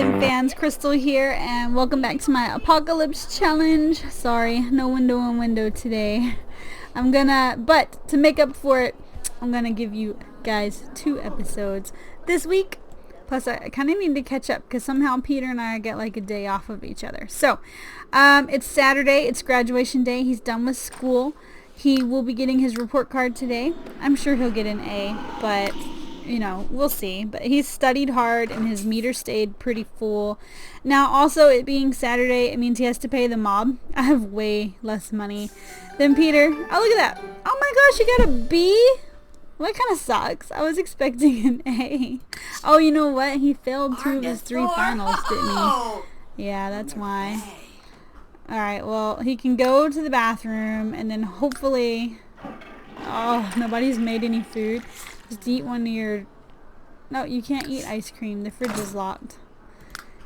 Sim fans, Crystal here, and welcome back to my apocalypse challenge. Sorry, no window on window today. But to make up for it, I'm gonna give you guys 2 episodes this week. Plus, I kind of need to catch up because somehow Peter and I get like a day off of each other. So, it's Saturday, it's graduation day, he's done with school. He will be getting his report card today. I'm sure he'll get an A, but you know, we'll see. But he's studied hard and his meter stayed pretty full. Now, also, it being Saturday, it means he has to pay the mob. I have way less money than Peter. Oh, look at that. Oh my gosh, you got a B? Well, that kind of sucks. I was expecting an A. Oh, you know what? He failed 2 of his 3 finals, didn't he? Yeah, that's why. Alright, well, he can go to the bathroom and then hopefully... Oh, nobody's made any food. Just eat one of your... No, you can't eat ice cream. The fridge is locked.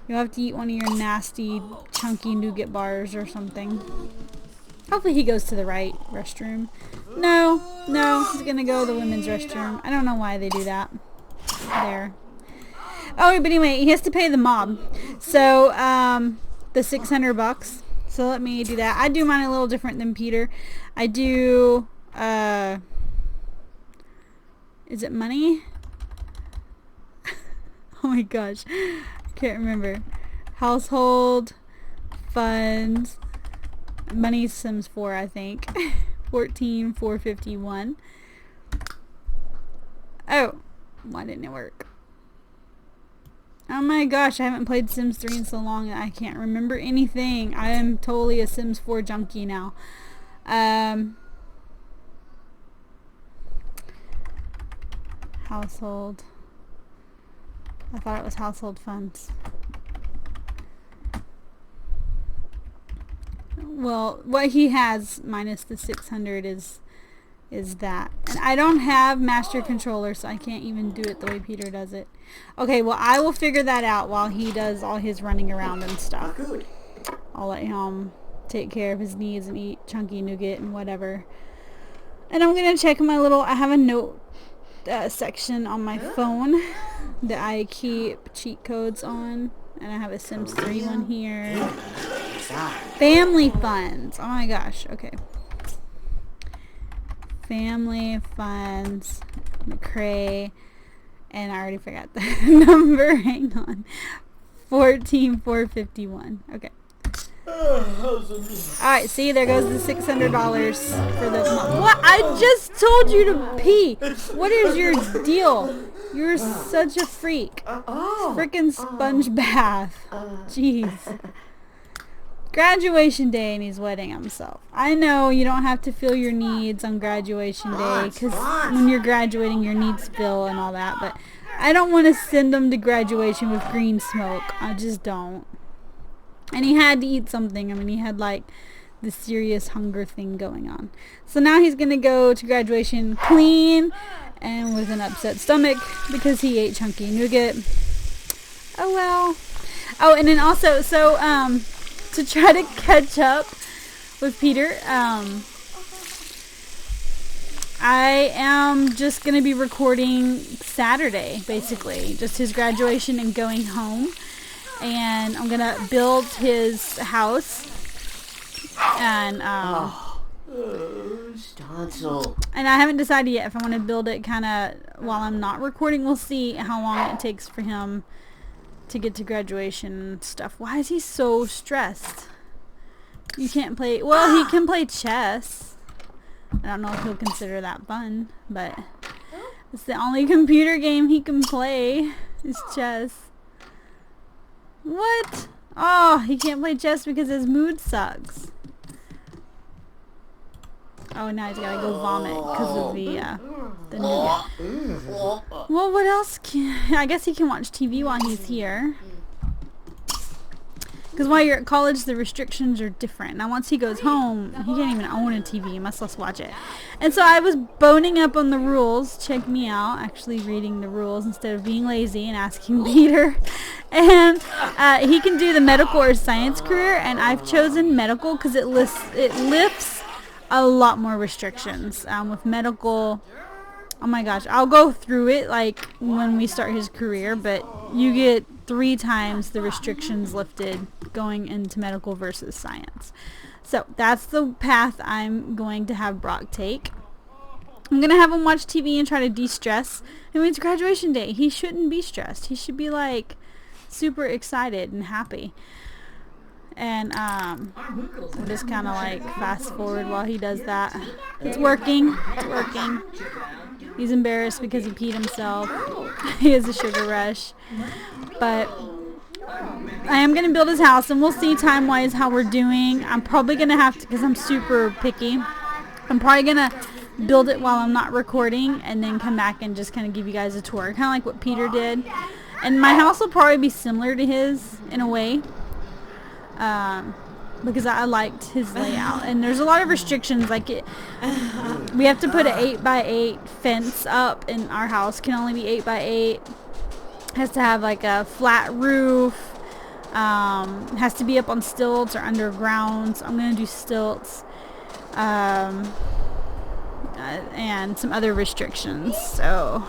You'll have to eat one of your nasty, chunky nougat bars or something. Hopefully he goes to the right restroom. No, he's gonna go to the women's restroom. I don't know why they do that. There. Oh, but anyway, he has to pay the mob. So, the $600. So let me do that. I do mine a little different than Peter. I do, is it money? Oh my gosh. I can't remember. Household, funds, money Sims 4, I think. 14,451. Oh, why didn't it work? Oh my gosh, I haven't played Sims 3 in so long that I can't remember anything. I am totally a Sims 4 junkie now. Household. I thought it was household funds. Well, what he has minus the 600 is that. And I don't have master controller, so I can't even do it the way Peter does it. Okay, well, I will figure that out while he does all his running around and stuff. I'll let him take care of his needs and eat chunky nougat and whatever. And I'm going to check my little... I have a note section on my phone that I keep cheat codes on. And I have a Sims 3 one here. Family funds. Oh my gosh. Okay. Family funds. McCrae. And I already forgot the number. Hang on. 14,451. Okay. Alright, see, there goes the $600 for the month. What? I just told you to pee. What is your deal? You're such a freak. Frickin' sponge bath. Jeez. Graduation day and he's wetting himself. I know you don't have to feel your needs on graduation day because when you're graduating your needs fill and all that, but I don't want to send him to graduation with green smoke. I just don't. And he had to eat something. I mean, he had like the serious hunger thing going on. So now he's going to go to graduation clean and with an upset stomach because he ate chunky nougat. Oh well. Oh, and then also, so, to try to catch up with Peter, I am just going to be recording Saturday, basically. Just his graduation and going home. And I'm going to build his house. And, and I haven't decided yet if I want to build it kind of while I'm not recording. We'll see how long it takes for him to get to graduation and stuff. Why is he so stressed? You can't play... Well, he can play chess. I don't know if he'll consider that fun, but it's the only computer game he can play is chess. What? Oh, he can't play chess because his mood sucks. Oh, now he's gotta go vomit because of the nougat. Well, what else can... I guess he can watch TV while he's here. Because while you're at college, the restrictions are different. Now, once he goes home, he can't even own a TV, much less watch it. And so I was boning up on the rules. Check me out, actually reading the rules instead of being lazy and asking Peter. And he can do the medical or science career, and I've chosen medical because it lifts a lot more restrictions. With medical, oh my gosh, I'll go through it like when we start his career, but you get 3 times the restrictions lifted going into medical versus science. So that's the path I'm going to have Brock take. I'm going to have him watch TV and try to de-stress. I mean, it's graduation day. He shouldn't be stressed. He should be like super excited and happy. And we'll just kind of like fast forward while he does that. It's working. It's working. He's embarrassed because he peed himself. He has a sugar rush. But I am going to build his house, and we'll see time-wise how we're doing. I'm probably going to have to, because I'm super picky, I'm probably going to build it while I'm not recording and then come back and just kind of give you guys a tour. Kind of like what Peter did. And my house will probably be similar to his in a way. Because I liked his layout, and there's a lot of restrictions. Like we have to put an 8x8 fence up, and our house can only be 8x8. Has to have like a flat roof. Has to be up on stilts or underground. So I'm gonna do stilts, and some other restrictions. So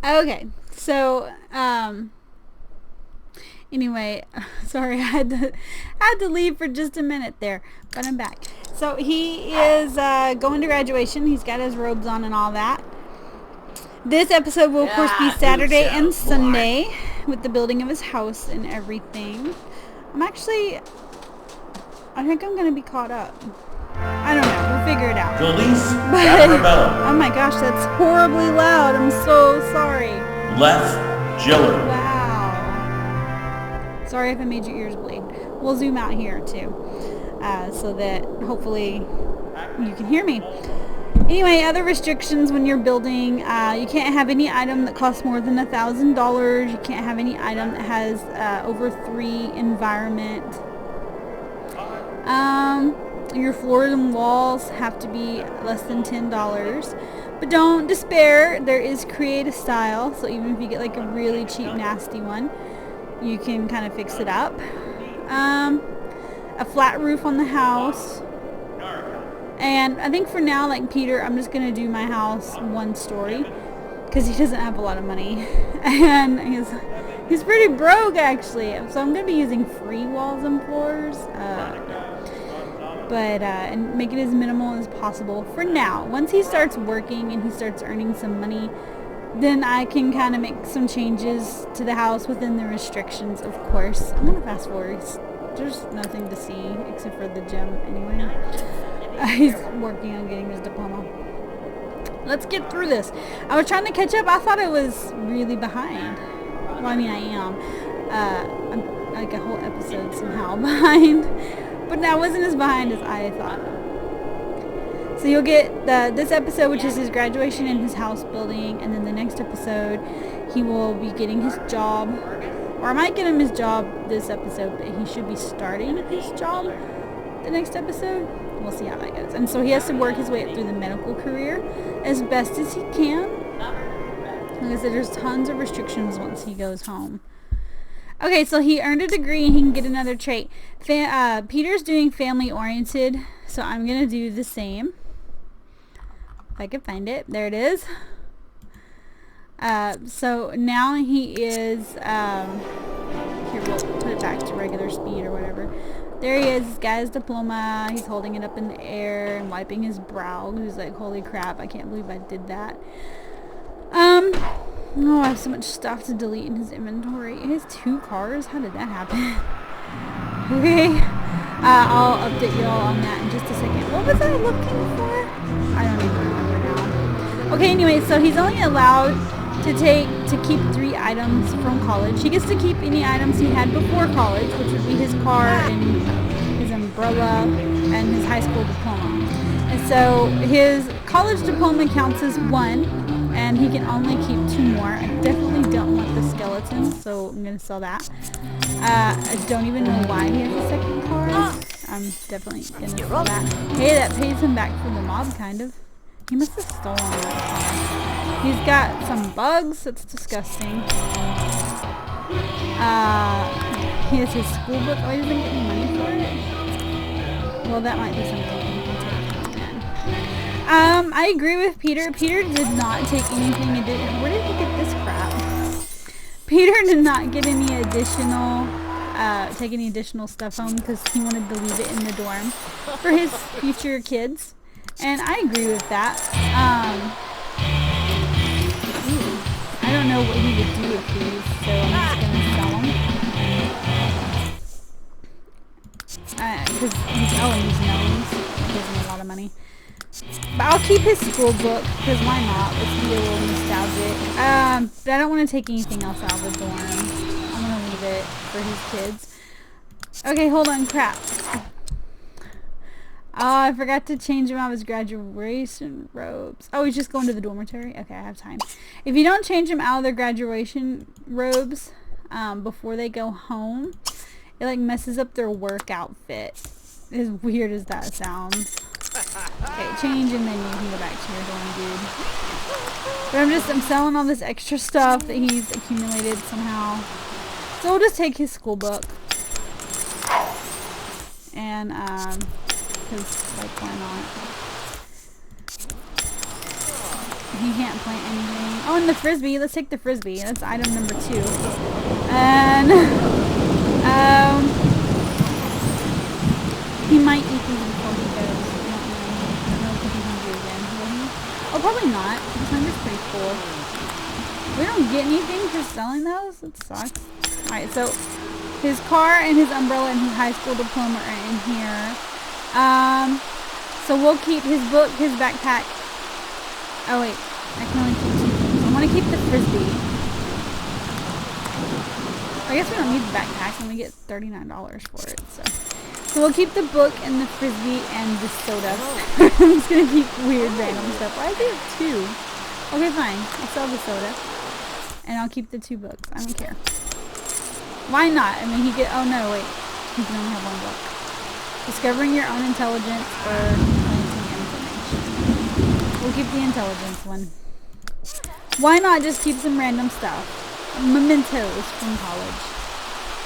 okay, so anyway, sorry, I had to leave for just a minute there, but I'm back. So he is going to graduation. He's got his robes on and all that. This episode will, of course, be Saturday and Sunday with the building of his house and everything. I think I'm going to be caught up. I don't know. We'll figure it out. But, oh my gosh, that's horribly loud. I'm so sorry. Left Jiller. Wow. Sorry if I made your ears bleed. We'll zoom out here too, so that hopefully you can hear me. Anyway, other restrictions when you're building, you can't have any item that costs more than $1,000. You can't have any item that has over 3 environment. Your floors and walls have to be less than $10. But don't despair. There is create a style, so even if you get like a really cheap, nasty one, you can kind of fix it up. A flat roof on the house. And I think for now, like Peter, I'm just going to do my house 1 story because he doesn't have a lot of money. And he's pretty broke, actually. So I'm going to be using free walls and floors. And make it as minimal as possible for now. Once he starts working and he starts earning some money, then I can kind of make some changes to the house within the restrictions, of course. I'm going to fast forward. There's nothing to see except for the gym anyway. He's working on getting his diploma. Let's get through this. I was trying to catch up. I thought I was really behind. Well, I mean, I am. I'm like a whole episode somehow behind. But I wasn't as behind as I thought. So you'll get this episode, which is his graduation and his house building, and then the next episode he will be getting his job, or I might get him his job this episode, but he should be starting his job the next episode. We'll see how that goes. And so he has to work his way up through the medical career as best as he can. Like I said, there's tons of restrictions once he goes home. Okay, so he earned a degree and he can get another trait. Peter's doing family oriented, so I'm going to do the same. If I can find it. There it is. So now he is, here, we'll put it back to regular speed or whatever. There he is. He's got his diploma. He's holding it up in the air and wiping his brow. He's like, holy crap, I can't believe I did that. Oh, I have so much stuff to delete in his inventory. He has 2 cars? How did that happen? Okay. I'll update you all on that in just a second. What was I looking for? I don't even remember now. Okay, anyway, so he's only allowed to keep 3 items from college. He gets to keep any items he had before college, which would be his car and his umbrella and his high school diploma. And so his college diploma counts as 1, and he can only keep 2 more. I definitely don't want the skeleton, so I'm going to sell that. I don't even know why he has a second car. I'm definitely going to sell that. Hey, that pays him back for the mob, kind of. He must have stolen that car. He's got some bugs. That's disgusting. He has his school book. Oh, he doesn't get any money for it? Well, that might be something he can take then. I agree with Peter. Peter did not take anything. Where did he get this crap? Peter did not get any additional, take any additional stuff home because he wanted to leave it in the dorm for his future kids. And I agree with that. I don't know what he would do with these, so I'm just going to sell them. Because he's gnomes. He gives me a lot of money. But I'll keep his school book, because why not? Let's be a little nostalgic. But I don't want to take anything else out of the dorm. I'm going to leave it for his kids. Okay, hold on, crap. Oh, I forgot to change him out of his graduation robes. Oh, he's just going to the dormitory? Okay, I have time. If you don't change him out of their graduation robes before they go home, it like messes up their work outfit. As weird as that sounds. Okay, change and then you can go back to your dorm, dude. But I'm selling all this extra stuff that he's accumulated somehow. So we'll just take his school book. And, because, like, why not? He can't plant anything. Oh, and the frisbee. Let's take the frisbee. That's item number 2. And, he might eat these before he goes. I don't know if he's hungry again. Will he? Oh, probably not. His hunger's pretty full. We don't get anything for selling those? That sucks. Alright, so his car and his umbrella and his high school diploma are in here. So we'll keep his book, his backpack. Oh wait, I can only keep 2 things. I want to keep the frisbee. I guess we don't need the backpack and we get $39 for it, so we'll keep the book and the frisbee and the soda. I'm just gonna keep weird random stuff. Why do I have 2? Okay, fine. I'll sell the soda. And I'll keep the 2 books. I don't care. Why not? I mean, oh no, wait. He can only have 1 book. Discovering your own intelligence or planting information. We'll keep the intelligence one. Why not just keep some random stuff? Mementos from college.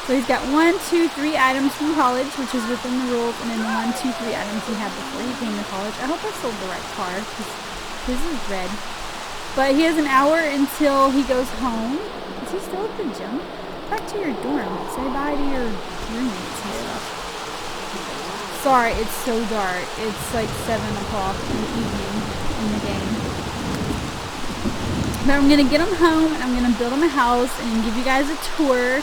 So he's got 1, 2, 3 items from college, which is within the rules, and then 1, 2, 3 items he had before he came to college. I hope I sold the right car, because his is red. But he has an hour until he goes home. Is he still at the gym? Back to your dorm. Say bye to your roommates and stuff. Sorry, it's so dark. It's like 7 o'clock in the evening in the game. But I'm going to get him home, and I'm going to build him a house, and give you guys a tour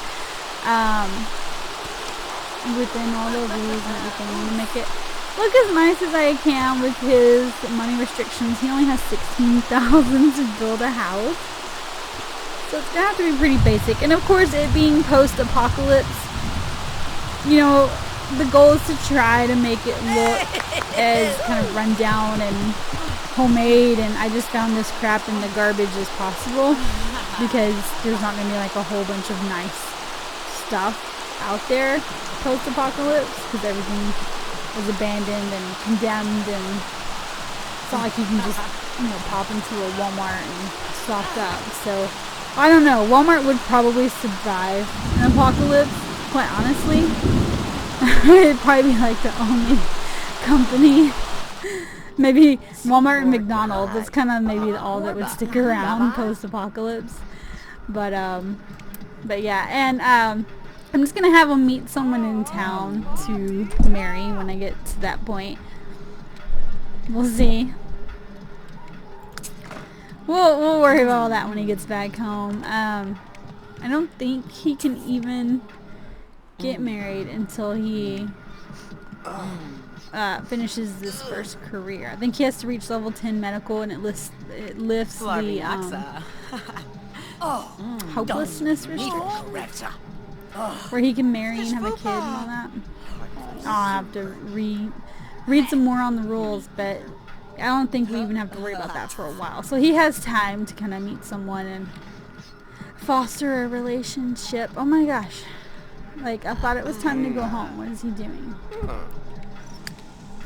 within all the rules and everything. I'm going to make it look as nice as I can with his money restrictions. He only has $16,000 to build a house. So it's going to have to be pretty basic. And of course, it being post-apocalypse, you know, the goal is to try to make it look as kind of run down and homemade. And I just found this crap in the garbage as possible because there's not going to be like a whole bunch of nice stuff out there post-apocalypse because everything was abandoned and condemned, and it's not like you can just, you know, pop into a Walmart and stock up. So I don't know. Walmart would probably survive an apocalypse, quite honestly. It'd probably be like the only company. Maybe Walmart and McDonald's. That's kind of maybe all that would stick around post-apocalypse. But yeah, and I'm just gonna have him meet someone in town to marry when I get to that point. We'll see. We'll worry about all that when he gets back home. I don't think he can even get married until he finishes this first career. I think he has to reach level 10 medical, and it lifts the hopelessness restriction, where he can marry and have a kid and all that. I'll have to read some more on the rules, but I don't think we even have to worry about that for a while. So he has time to kind of meet someone and foster a relationship. Oh my gosh. Like, I thought it was time to go home. What is he doing?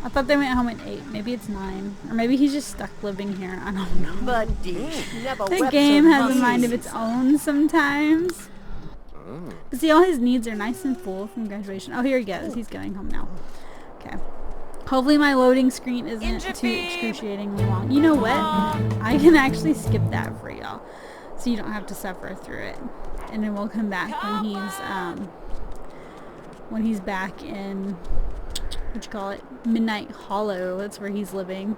I thought they went home at 8. Maybe it's 9. Or maybe he's just stuck living here. I don't know. The game has a mind of its own sometimes. But see, all his needs are nice and full from graduation. Oh, here he goes. He's going home now. Okay. Hopefully my loading screen isn't too excruciatingly long. You know what? I can actually skip that for y'all. so you don't have to suffer through it. And then we'll come back when he's back in, what you call it, Midnight Hollow. That's where he's living.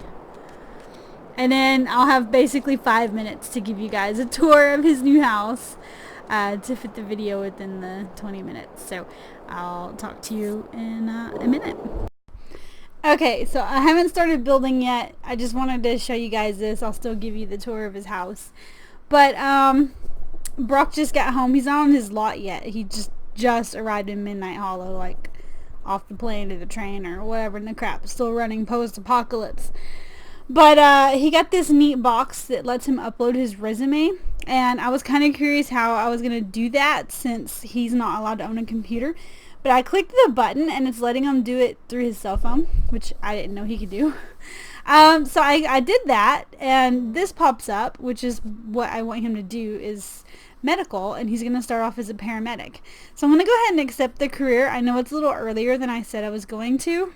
And then I'll have basically 5 minutes to give you guys a tour of his new house to fit the video within the 20 minutes. So I'll talk to you in a minute. Okay, so I haven't started building yet. I just wanted to show you guys this. I'll still give you the tour of his house. But Brock just got home. He's not on his lot yet. He just arrived in Midnight Hollow, like off the plane or the train or whatever in the crap. Still running post-apocalypse. But he got this neat box that lets him upload his resume, and I was kind of curious how I was going to do that since he's not allowed to own a computer. But I clicked the button and it's letting him do it through his cell phone, which I didn't know he could do. So I did that, and this pops up, which is what I want him to do, is medical, and he's going to start off as a paramedic. So I'm going to go ahead and accept the career. I know it's a little earlier than I said I was going to.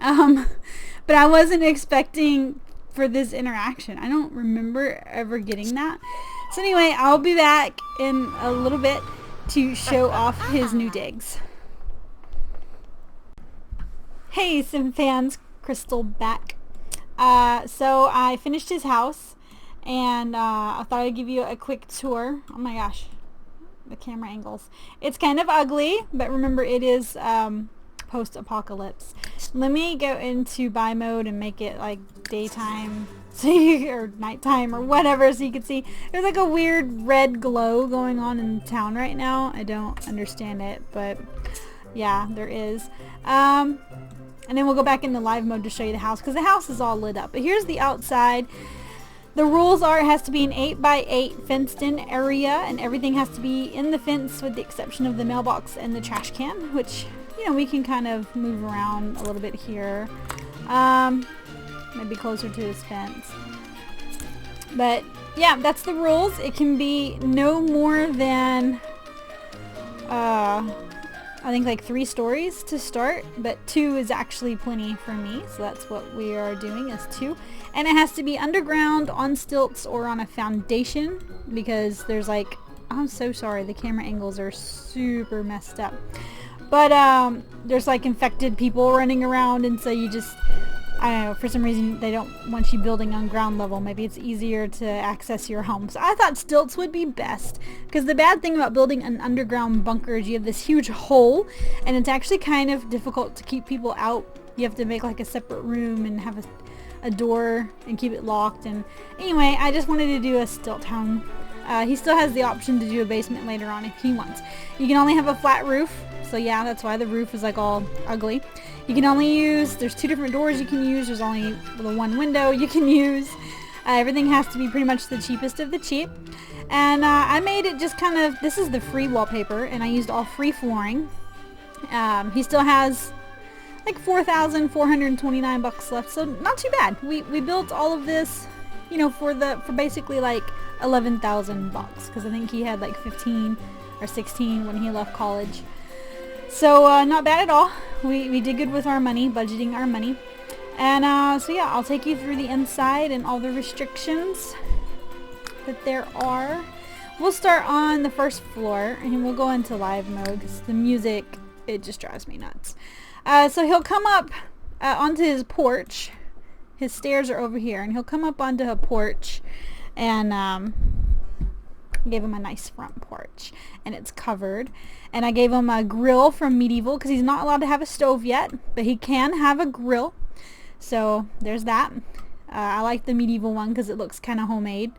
But I wasn't expecting for this interaction. I don't remember ever getting that. So anyway, I'll be back in a little bit to show off his new digs. Hey Sim fans, Crystal back. So I finished his house, and I thought I'd give you a quick tour. Oh my gosh, the camera angles. It's kind of ugly, but remember it is post-apocalypse. Let me go into buy mode and make it like daytime or nighttime or whatever, so you can see there's like a weird red glow going on in town right now. I don't understand it, but yeah, there is. And then we'll go back into live mode to show you the house, because the house is all lit up. But here's the outside. The rules are it has to be an 8x8 fenced in area, and everything has to be in the fence with the exception of the mailbox and the trash can, which, you know, we can kind of move around a little bit here. Maybe closer to his fence. But yeah, that's the rules. It can be no more than I think like 3 stories to start, but 2 is actually plenty for me, so that's what we are doing, is 2. And it has to be underground, on stilts, or on a foundation, because there's like, I'm so sorry, the camera angles are super messed up. But there's like infected people running around, and so you just, I don't know, for some reason they don't want you building on ground level. Maybe it's easier to access your home. So I thought stilts would be best, because the bad thing about building an underground bunker is you have this huge hole, and it's actually kind of difficult to keep people out. You have to make like a separate room and have a door and keep it locked. And anyway, I just wanted to do a stilt town. He still has the option to do a basement later on if he wants. You can only have a flat roof, so yeah, that's why the roof is like all ugly. You can only use, there's 2 different doors you can use, there's only the 1 window you can use. Everything has to be pretty much the cheapest of the cheap. And I made it just kind of, this is the free wallpaper, and I used all free flooring. He still has like $4,429 left, so not too bad. We built all of this, you know, for basically like $11,000, because I think he had like 15 or 16 when he left college. So not bad at all. We did good with our money, budgeting our money. And so yeah, I'll take you through the inside and all the restrictions that there are. We'll start on the first floor, and we'll go into live mode, because the music, it just drives me nuts. So he'll come up onto his porch. His stairs are over here, and he'll come up onto a porch, and gave him a nice front porch, and it's covered. And I gave him a grill from Medieval, because he's not allowed to have a stove yet, but he can have a grill. So there's that. I like the Medieval one because it looks kind of homemade,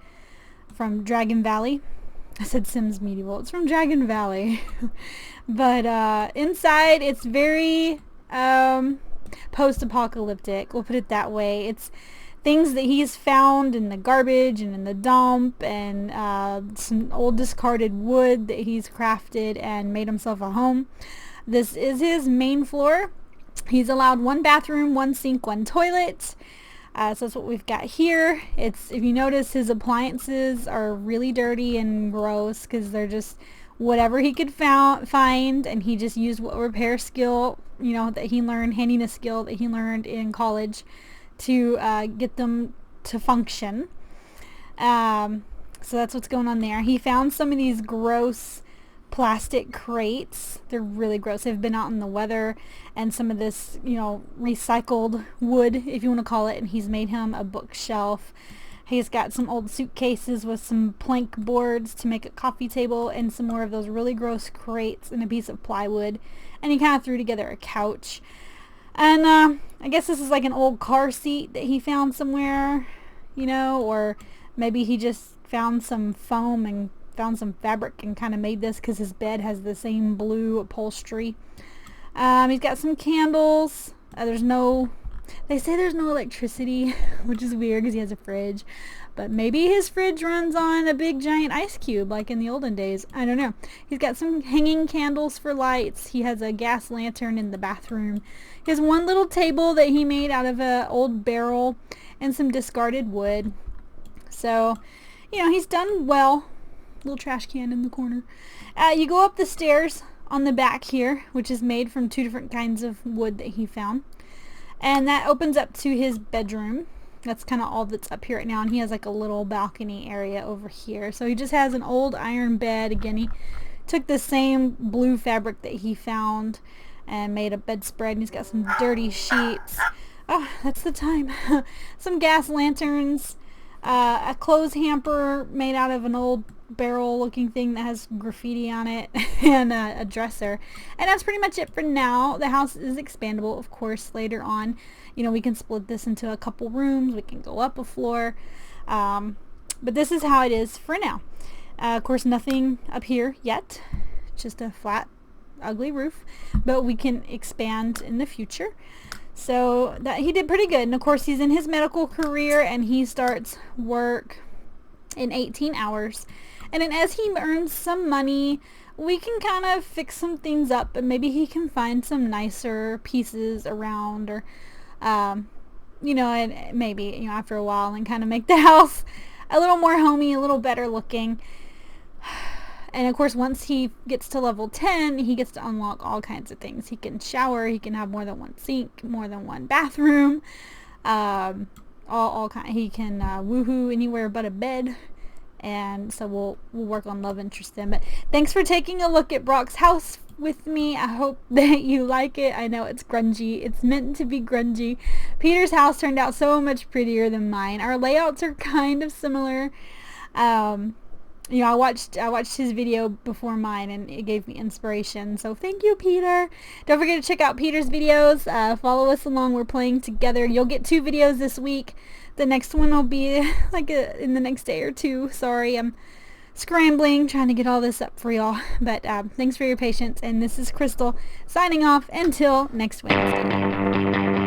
from Dragon Valley. I said Sims Medieval. It's from Dragon Valley. But inside, it's very post-apocalyptic. We'll put it that way. It's things that he's found in the garbage and in the dump, and some old discarded wood that he's crafted and made himself a home. This is his main floor. He's allowed 1 bathroom, 1 sink, 1 toilet. So that's what we've got here. It's, if you notice, his appliances are really dirty and gross, because they're just whatever he could find, and he just used what repair skill, you know, that he learned, handiness skill that he learned in college, to get them to function. So that's what's going on there. He found some of these gross plastic crates. They're really gross. They've been out in the weather, and some of this, recycled wood, if you want to call it, and he's made him a bookshelf. He's got some old suitcases with some plank boards to make a coffee table, and some more of those really gross crates and a piece of plywood. And he kind of threw together a couch. And I guess this is like an old car seat that he found somewhere, or maybe he just found some foam and found some fabric and kind of made this because his bed has the same blue upholstery. He's got some candles. They say there's no electricity, which is weird because he has a fridge. But maybe his fridge runs on a big giant ice cube like in the olden days. I don't know. He's got some hanging candles for lights. He has a gas lantern in the bathroom. He has one little table that he made out of an old barrel and some discarded wood. So, he's done well. Little trash can in the corner. You go up the stairs on the back here, which is made from 2 different kinds of wood that he found. And that opens up to his bedroom. That's kind of all that's up here right now. And he has like a little balcony area over here. So he just has an old iron bed. Again, he took the same blue fabric that he found and made a bedspread. And he's got some dirty sheets. Oh, that's the time. Some gas lanterns. A clothes hamper made out of an old barrel looking thing that has graffiti on it, and a dresser. And that's pretty much it for now. The house is expandable, of course. Later on, we can split this into a couple rooms. We can go up a floor. But this is how it is for now. Of course, nothing up here yet. Just a flat, ugly roof. But we can expand in the future. So that he did pretty good. And of course, he's in his medical career, and he starts work in 18 hours. And then as he earns some money, we can kind of fix some things up, and maybe he can find some nicer pieces around, or, and maybe, after a while, and kind of make the house a little more homey, a little better looking. And of course, once he gets to level 10, he gets to unlock all kinds of things. He can shower, he can have more than one sink, more than one bathroom, he can woohoo anywhere but a bed. And so we'll work on love interest then. But thanks for taking a look at Brock's house with me. I hope that you like it. I know it's grungy. It's meant to be grungy. Peter's house turned out so much prettier than mine. Our layouts are kind of similar. I watched his video before mine, and it gave me inspiration. So thank you, Peter. Don't forget to check out Peter's videos. Follow us along. We're playing together. You'll get 2 videos this week. The next one will be in the next day or 2. Sorry, I'm scrambling, trying to get all this up for y'all. But thanks for your patience. And this is Crystal signing off until next Wednesday.